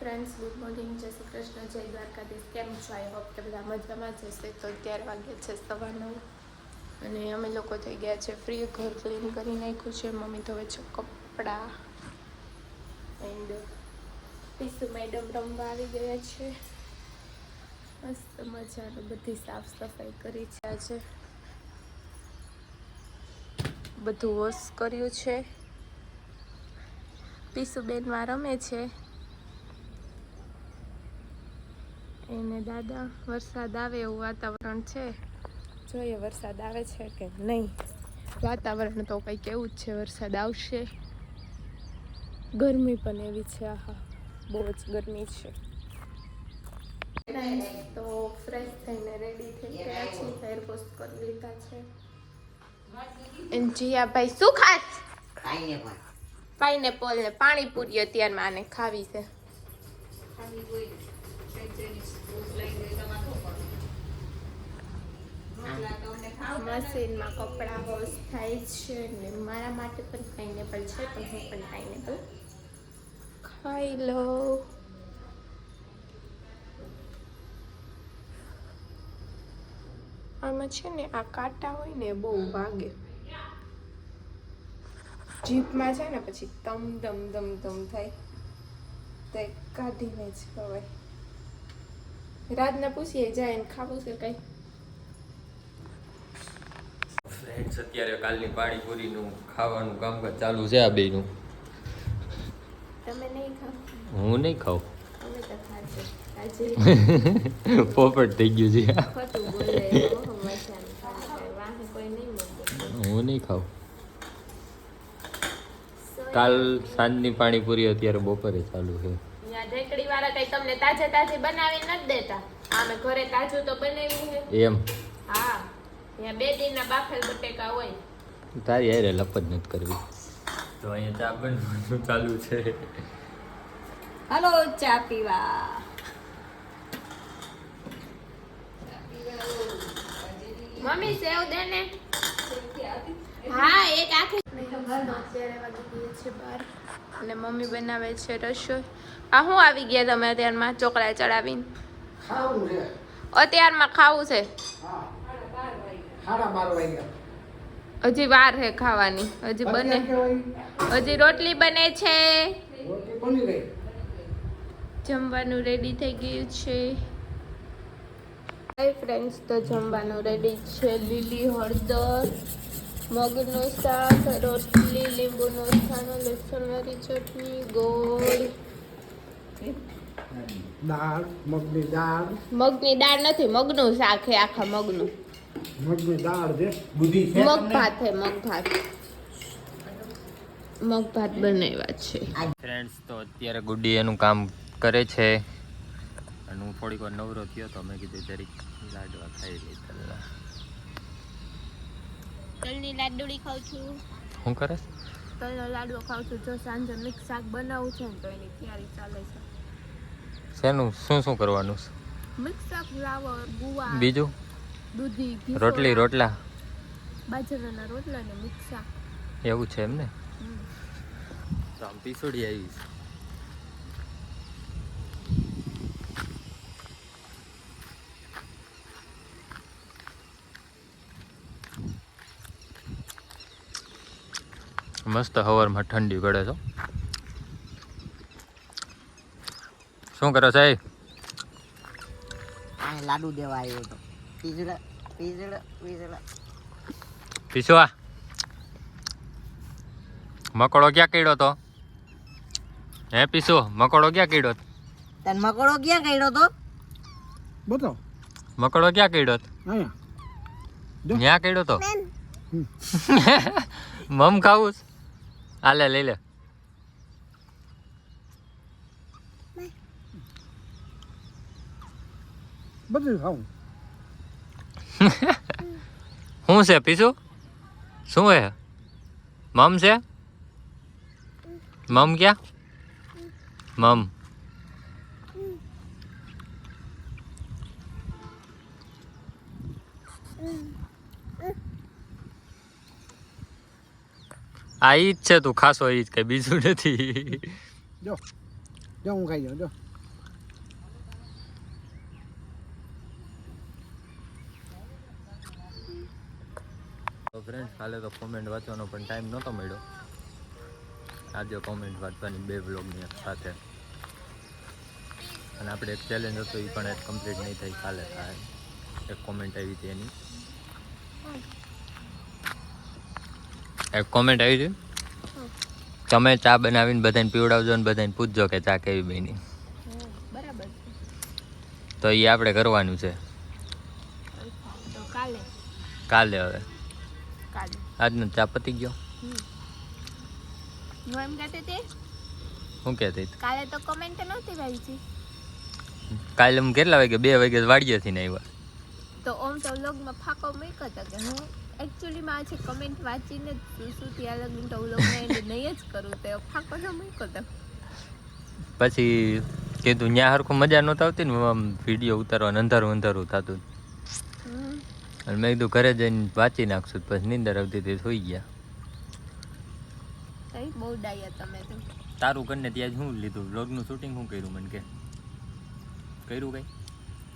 Friends, good morning, જય શ્રી કૃષ્ણ, જય દ્વારકાધીશ. કેમ છો? આઈ હોપ કે બધા મજામાં જ હશે. તો 11 વાગ્યા છે, સવા 9 અને અમે લોકો થઈ ગયા છે ફ્રી. ઘર ક્લીન કરી નાખ્યું છે. મમ્મી ધોવે છે કપડાં એન્ડ પીસુ મેડમ રમવા આવી ગયા છે. મસ્ત મજાનું બધી સાફ સફાઈ કરી છે. આજે બધું વોશ કર્યું છે. પીસુ બેનમાં રમે છે એને દાદા. વરસાદ આવે એવું વાતાવરણ છે. જોઈએ વરસાદ આવે છે કે નહીં. વાતાવરણ તો કંઈક એવું જ છે, વરસાદ આવશે. ગરમી પણ એવી છે, આહા બહુ જ ગરમી છે. તો ફ્રેશ થઈને રેડી થઈ ગયા છે. હેર વોશ કરી લીધા છે. જીયા ભાઈ શું ખાસ? પાઇનેપલ ને પાણીપુરી અત્યારમાં આને ખાવી છે. મશીનમાં કપડાં વોશ થાય છે ને મારા માટે પણ પાઇનેપલ છે, તો હું પણ પાઇનેપલ ખાઈ લઉં. આમાં છે ને આ કાંટા હોય ને બહુ વાગે જીભમાં છે ને, પછી તમ દમ દમ દમ થાય તો કાઢીને જ ખવાય. રાતના પૂછીએ જાય ને ખાવું છે કઈ. ફ્રેન્ડ્સ, અત્યારે કાલની પાણીપુરીનું ખાવાનું કામકાજ ચાલુ છે આ બેનું. તમે નહીં ખાવ? હું નહીં ખાઉં. અમે તો ખાશે આજે. પોપટ થઈ ગયું છે. ખોટું બોલે. બહુ મજાનું ખાવાનું. વાહે કોઈ નહીં મળે. હું નહીં ખાઉં. કાલ સાંજની પાણીપુરી અત્યારે બપોરે ચાલુ છે. ત્યાં ઢેકડી વાળા કઈ તમને તાજે તાજી બનાવી નથી દેતા. અમે ઘરે તાજું તો બનાવ્યું છે. એમ? હા, ત્યાં 2 દિનના બાફેલ બટેકા હોય. તારી હારે લપ જ નથી કરવી. તો અહીંયા ચા બનવાનું ચાલુ છે. હાલો ચા પીવા. મમ્મી સેવ દે ને. હા, એક આખી. અત્યારે વાગી ગઈ છે 12 અને મમ્મી બનાવે છે રસોઈ. આ હું આવી ગયા તમે અત્યારમાં ચોકડા ચડાવીને? ખાવું છે. અત્યારમાં ખાવું છે? સાડા 12 વાગ્યા. હજી વાર છે ખાવાની. હજી બને, હજી રોટલી બને છે. રોટલી બની ગઈ. જમવાનું રેડી થઈ ગયું છે. હાય ફ્રેન્ડ્સ, તો જમવાનું રેડી છે. લીલી હળદર, મગનું શાક, રોટલી, લીંબુનું અથાણું, લસણવાળી ચટણી, ગોળ. દાળ, મગની દાળ. મગની દાળ નથી, મગનું શાક છે, આખા મગનું. મગની દાળ છે. બુધી છે. મગ ભાત છે, મગ ભાત. મગ ભાત બનાવ્યા છે. ફ્રેન્ડ્સ, તો અત્યારે ગુડી એનું કામ કરે છે અને હું થોડીક વાર નવરો થયો તો મેં કીધું જરીક લાડવા ખાઈ લીધા. તલની લાડુડી ખાઉં છું. શું કરે? તલનો લાડવો ખાઉં છું. જો સાંજે મિક્સ શાક બનાવું છે ને તો એની તૈયારી ચાલે છે. શેનું શું શું કરવાનું છે? મિક્સ શાક, ફ્લાવર, ગુવાર, બીજું? દૂધી, ઘી, રોટલી, સોડા, રોટલા બાજરાના રોટલા ને મિક્સ શાક. એવું છે એમને? તો આમ પીસોડી આવીશ. મસ્ત હવારમાં ઠંડી પડે છે. શું કરો સાહેબ? આ લાડુ દેવા આવ્યો હતો. પીઝડા પીઝડા પીઝડા પીસવા મકોડો ક્યાં કીડો તો? હે પીસુ, મકોડો ક્યાં કીડો? તન મકોડો ક્યાં કર્યો તો? બતાવો. મકોડો ક્યાં કીડો? અહીંયા. ક્યાં કીડો તો? મમ ખાવું છે? હાલે લઈ લે. બધું ખાવું. શું છે પીસુ? શું હે? મમ છે? મમ ક્યાં? મમ આ ઈ જ છે, તું ખાસો ઈ જ, કઈ બીજું નથી. જો જો હું ખાઈ જાઉં. જો ફ્રેન્ડ્સ કાલે તો કોમેન્ટ વાંચવાનો પણ ટાઈમ નહોતો મળ્યો. આજે કોમેન્ટ વાંચવાની 2 વ્લોગની એક સાથે. અને આપણે એક ચેલેન્જ હતો એ પણ એક કમ્પ્લીટ નહીં થઈ, કાલે થાય. એક કોમેન્ટ આવી હતી એની. એક કોમેન્ટ આવી હતી, તમે ચા બનાવીને બધાને પીવડાવજો ને બધાને પૂછજો કે ચા કેવી બની. બરાબર તો એ આપણે કરવાનું છે તો કાલે કાલે. હવે કાલે આજનો ચા પતી ગયો. હું એમ કહેતી હતી શું કહેતી? કાલે તો કમેન્ટ નહોતી આવી હતી. કાલે હું કેટલા વાગે? 2 વાગે વાડીએથી ને આવ્યા. તો ઓમ તો વ્લોગમાં ફાંકો મૂક્યો હતો કે હું એકચ્યુઅલીમાં આજે કમેન્ટ વાંચીને શું ત્યાં લગીને તો વ્લોગમાં એન્ડ નહીં જ કરું, તો ફાંકો ન મૂક્યો હતો. પછી કીધું ત્યાં હરખું મજા નહોતી આવતી ને વિડીયો ઉતારવાનું, અંધારું અંધારું થતું. અને મેં કીધું ઘરે જઈને વાંચી નાખશું. પછી નીંદર આવતી હતી, સુઈ ગયા. તઈ બહુ ડાયા તમે તો. તારું કરીને ત્યાં જ શું લીધું? વ્લોગનું શૂટિંગ શું કર્યું મને કે? કર્યું કઈ?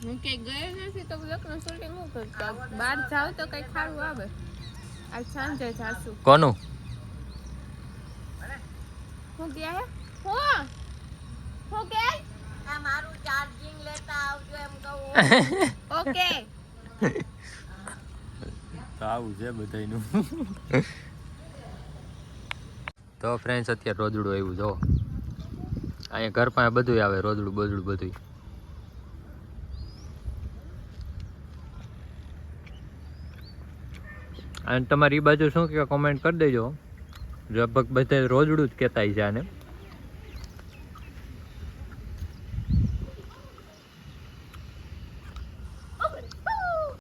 હું કે ગયે નથી તો વ્લોગનું શૂટિંગ હું કરતો. બહાર જાવ તો કઈ ખારું આવે. આજ સાંજે જાશું. કોનું? હું ગયા હે હું કે આ મારું ચાર્જિંગ લેતા આવજો એમ કહું. ઓકે. તો આવું છે બધાયનું. તો ફ્રેન્ડ્સ અત્યારે રોજડું આવ્યું જો. અહીંયા ઘર પાસે બધું આવે, રોજડું બોજડું બધું. અને તમારી બાજુ શું કે કોમેન્ટ કરી દેજો. લગભગ બધા રોજડું જ કહેતા છે આને.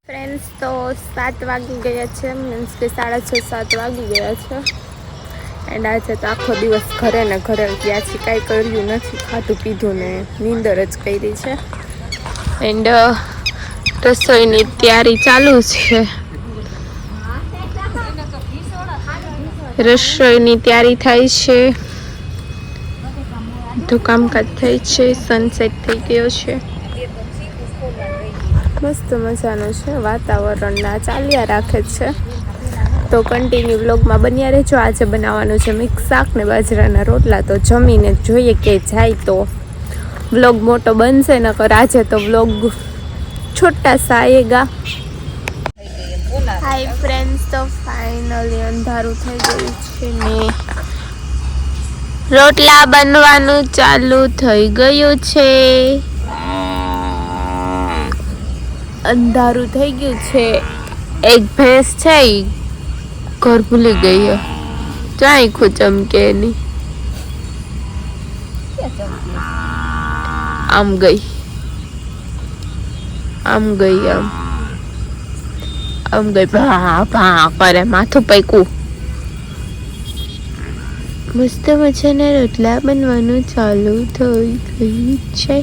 ફ્રેન્ડ્સ તો 7 વાગી ગયા છે, મીન્સ કે 6:30-7 વાગી ગયા છે. એન્ડ આજે તો આખો દિવસ ઘરે ને ઘરે ગયા છે, કાંઈ કર્યું નથી, ખાધું પીધું ને નીંદર જ કરી છે. એન્ડ રસોઈની તૈયારી ચાલુ છે. રસોઈની તૈયારી થાય છે, તો કામકાજ થાય છે. સનસેટ થઈ ગયો છે, મસ્ત મજાનું છે વાતાવરણ, ના ચાલ્યા રાખે છે. તો કન્ટિન્યુ વ્લોગમાં બન્યા રહેજો. આજે બનાવવાનું છે મિક્સ શાક ને બાજરાના રોટલા. તો જમીને જોઈએ કે જાય તો વ્લોગ મોટો બનશે, નકર આજે તો વ્લોગ છોટા સા આયેગા. હાય ફ્રેન્ડ્સ, તો ફાઇનલી અંધારું થઈ ગયું છે ને રોટલા બનવાનું ચાલુ થઈ ગયું છે. અંધારું થઈ ગયું છે. એક ભેંસ છે ઈ ઘર ભૂલી ગઈ, ચાય ખુ ચમકે ની આમ ગઈ ભા ભા કરે, માથું પૈકું. મસ્ત મજાના રોટલા બનવાનું ચાલુ થઈ ગયું છે.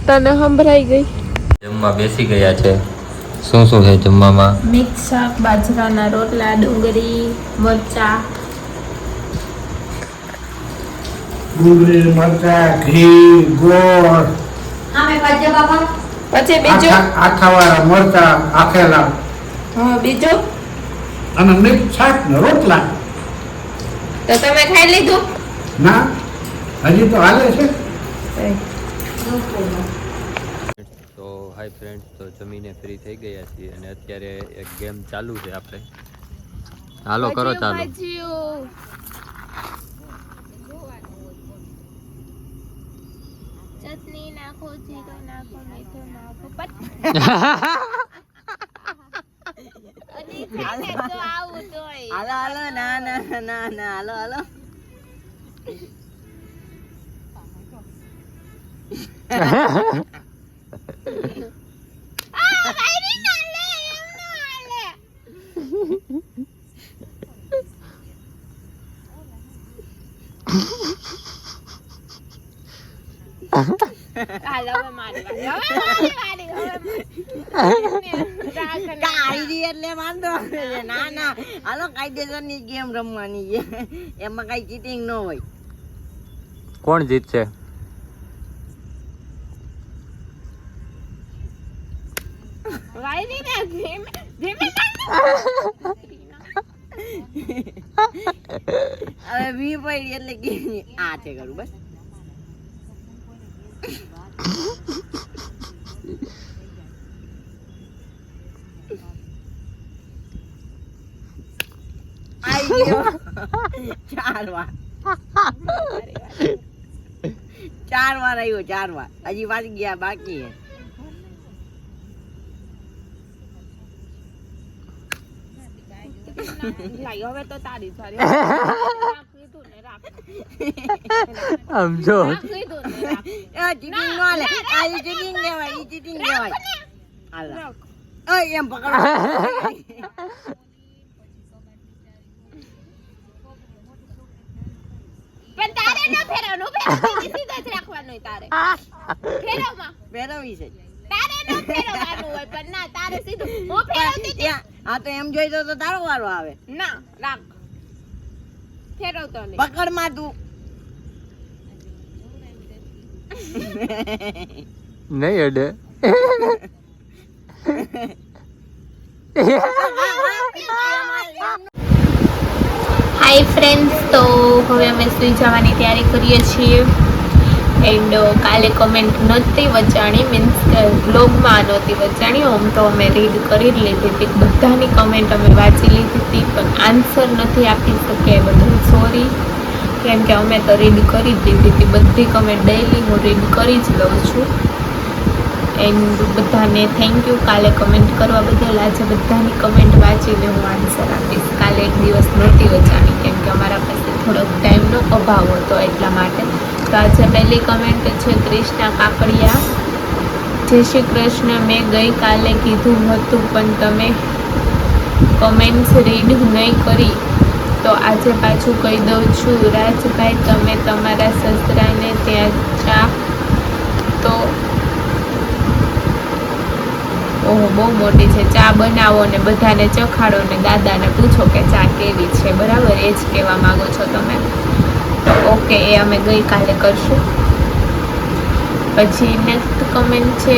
તને સંભળાઈ ગઈ? જમવા બેસી ગયા છે. શું શું છે જમવામાં? મિક્સ શાક, બાજરાના રોટલા, ડુંગળી, મરચા, ડુંગળી, મરચા, ઘી, ગોળ, પછી બીજું આખાવાળા મરચા આખેલા, હા બીજું અને મિક્સ શાક ને રોટલા. તો તમે ખાઈ લીધું? ના, હજી તો હાલે છે. તો હાય ફ્રેન્ડ્સ, તો જમીને ફ્રી થઈ ગયા છીએ અને અત્યારે એક ગેમ ચાલુ છે આપણે. હાલો કરો ચાલુ. ચટણી નાખો, જીરો નાખો, મીઠું નાખો, હાલો હાલો, ના ના ના ના, હાલો હાલો. એટલે વાંધો ના ના, હાલો કાયદેસર ની ગેમ રમવાની છે, એમાં કઈ ચીટિંગ ન હોય. કોણ જીતશે? વાયરી ને ધીમે હવે વી પડી એટલે કે આ છે કરું બસ આઈ ગયો 4 વાર 4 વાર આવ્યો 4 વાર હજી વાગી ગયા બાકી હે લાઈ હવે તો તારી સારી કીધું ને રાખ આમ જો કીધું ને રાખ એ ચીટિંગ નો લે આ ચીટિંગ કહેવાય ઈ ચીટિંગ કહેવાય હાલ ઓય એમ પકડો પણ તારે ન ફેરવવાનું સીધા જ રાખવાનું તારે ફેરવમાં ફેરવી છે તારે ન ફેરવવાનું હોય પણ ના તારે સીધું હું ફેરવતી હતી હા તો એમ જોઈ તો તારો વારો આવે ના રાખ ફેરવતો નહીં પકડ માં તું નહીં અડે હાય ફ્રેન્ડ્સ તો હવે અમે સુઈ જવાની તૈયારી કરીએ છીએ એન્ડ કાલે કમેન્ટ નહોતી વચાણી મીન્સ કે બ્લોગમાં નહોતી વચાણી આમ તો અમે રીડ કરી જ લીધી હતી બધાની કમેન્ટ અમે વાંચી લીધી હતી પણ આન્સર નથી આપી શક્યા એ બદલ સોરી કેમ કે અમે તો રીડ કરી જ લીધી હતી બધી કમેન્ટ ડેઈલી હું રીડ કરી જ લઉં છું એન્ડ બધાને થેન્ક યુ કાલે કમેન્ટ કરવા બદલ આજે બધાની કમેન્ટ વાંચીને હું આન્સર આપીશ કાલે એક દિવસ નહોતી વચાણી કેમ કે અમારા પાસે થોડોક ટાઈમનો અભાવ હતો એટલા માટે તો આજે પહેલી કમેન્ટ છે કૃષ્ણા કાકડિયા જય શ્રી કૃષ્ણ મેં ગઈકાલે કીધું હતું પણ તમે કમેન્ટ્સ રીડ નહીં કરી તો આજે પાછું કહી દઉં છું રાજભાઈ તમે તમારા સસરાને ત્યાં ચા તો ઓહો બહુ મોટી છે ચા બનાવો ને બધાને ચખાડો ને દાદાને પૂછો કે ચા કેવી છે બરાબર એ જ કહેવા માંગો છો તમે તો ઓકે એ અમે ગઈકાલે કરશું પછી નેક્સ્ટ કમેન્ટ છે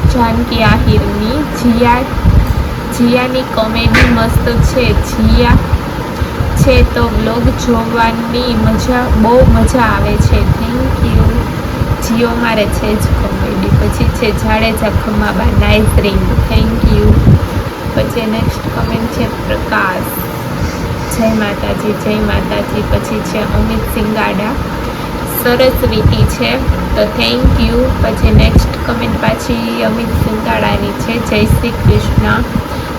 જાનકી આહિરની જીયાની કોમેડી મસ્ત છે જીયા છે તો વ્લોગ જોવાની બહુ મજા આવે છે થેન્ક યુ જીઓ મારે છે જ કોમેડી પછી છે જાડેજા ખમાબા નાઇસ રિંગ થેન્ક યુ પછી નેક્સ્ટ કમેન્ટ છે પ્રકાશ જય માતાજી પછી છે અમિત સિંગાડા સરસ વીટી છે તો થેન્ક યુ પછી નેક્સ્ટ કમેન્ટ પાછી અમિત સિંગાડાની છે જય શ્રી કૃષ્ણ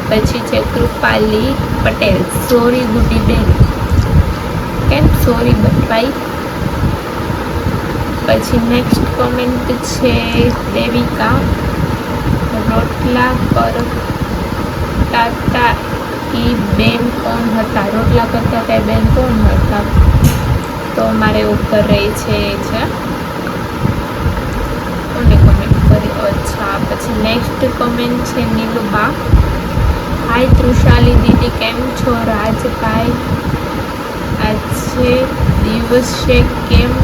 પછી છે કૃપાલી પટેલ સોરી ગુડી બેન કેમ સોરી બટવાઈ પછી નેક્સ્ટ કમેન્ટ છે દેવિકા રોટલા કરતા ઈ બેન કોણ હતા રોટલા કરતા તે બેન કોણ હતા તો મારે ઉપર રહી છે એ છે કોને કમેન્ટ કરી અચ્છા પછી નેક્સ્ટ કમેન્ટ છે નીલુબા હાય તૃષાલી દીદી કેમ છો રાજભાઈ આજે દિવસે કેમ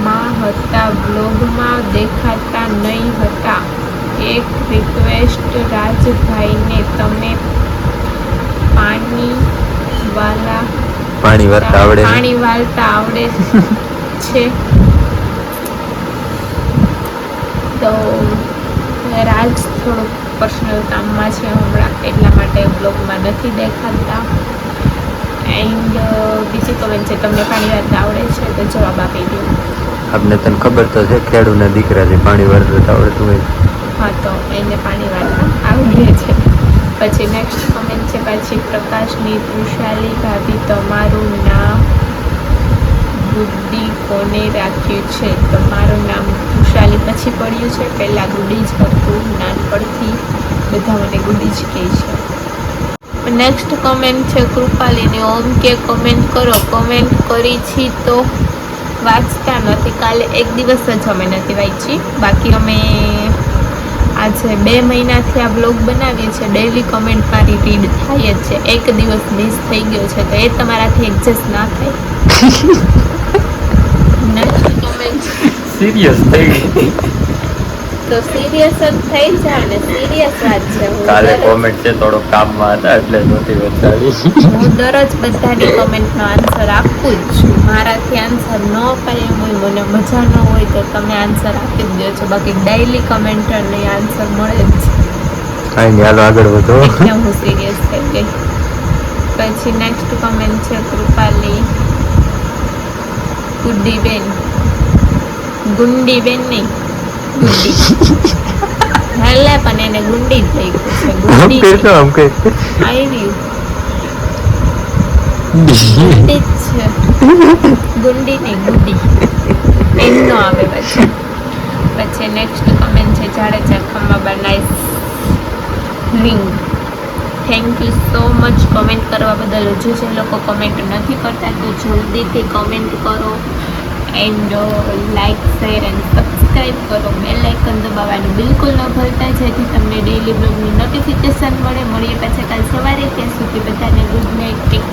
માં હતા બ્લોગમાં દેખાતા નહીં હતા એક રિક્વેસ્ટ રાજભાઈને તમે પાણી વાળતા આવડે છે તો રાજ થોડુંક પર્સનલ કામમાં છે હમણાં એટલા માટે બ્લોગમાં નથી દેખાતા એન્ડ બીજી કમેન્ટ છે તમને પાણી વાળતા આવડે છે તો જવાબ આપી દો આપને તને ખબર તો છે ખેડૂના દીકરા છે પાણી વાળતા આવડતું હોય હા તો એને પાણી વાળતા આવડે છે પછી નેક્સ્ટ કમેન્ટ છે પછી પ્રકાશની તૃષાલી ભાભી તમારું નામ ગુડી કોને રાખ્યું છે તમારું નામ તૃષાલી પછી પડ્યું છે પહેલાં ગુડી જ હતું નાનપણથી બધા મને ગુડી જ કહે છે નેક્સ્ટ કમેન્ટ છે કૃપાલીની ઓમ કે કમેન્ટ કરો કમેન્ટ કરી છી તો વાંચતા નથી કાલે એક દિવસ જ અમે નથી વાંચી બાકી અમે આજે 2 મહિનાથી આ બ્લોગ બનાવીએ છીએ ડેઈલી કમેન્ટ મારી રીડ થાય જ છે એક દિવસ મિસ થઈ ગયો છે તો એ તમારાથી એડજસ્ટ ના થાય નેક્સ્ટ કમેન્ટ સિરિયસ થઈ ગઈ તો સિરિયસ જ થઈ જાય ને, સિરિયસ વાત છે. કાલે કોમેન્ટ છે થોડોક કામમાં હતા એટલે નહોતી બતાડી. હું દરરોજ બધાની કોમેન્ટનો આન્સર આપું જ છું. મારાથી આન્સર ન અપાય એમ હોય, મને મજા ન હોય તો તમે આન્સર આપી જ દો છો. બાકી ડેઈલી કમેન્ટરને આન્સર મળે જ છે. કાંઈ નહીં, હાલો આગળ વધો. એટલે હું સિરિયસ થઈ ગઈ. પછી નેક્સ્ટ કમેન્ટ છે કૃપાલી ગુડ્ડીબેન. ગુંડીબેન નહીં, ગુડ્ડી. હાલે પણ એને ગુંડી જ થઈ ગયું છે. ગુંડી કહેતો આમ કઈ આવ્યું ગુંડી જ છે. ગુંડી નહીં, ગુડી એમ નો આવે. પછી નેક્સ્ટ કમેન્ટ છે જાડેજા ખમ્મા nice ring. Thank you so much comment કરવા બદલ. હજુ જે લોકો કોમેન્ટ નથી કરતા તો જલ્દીથી કોમેન્ટ કરો and like share and subscribe કરો. બેલ આઇકન દબાવવાનું બિલકુલ ન ભૂલતા, જેથી તમને ડેઈલી બ્લોગની નોટિફિકેશન મળે. મળીએ પાછા કાલ સવારે. ત્યાં સુધી બધાને ગુડ નાઇટ. ટેક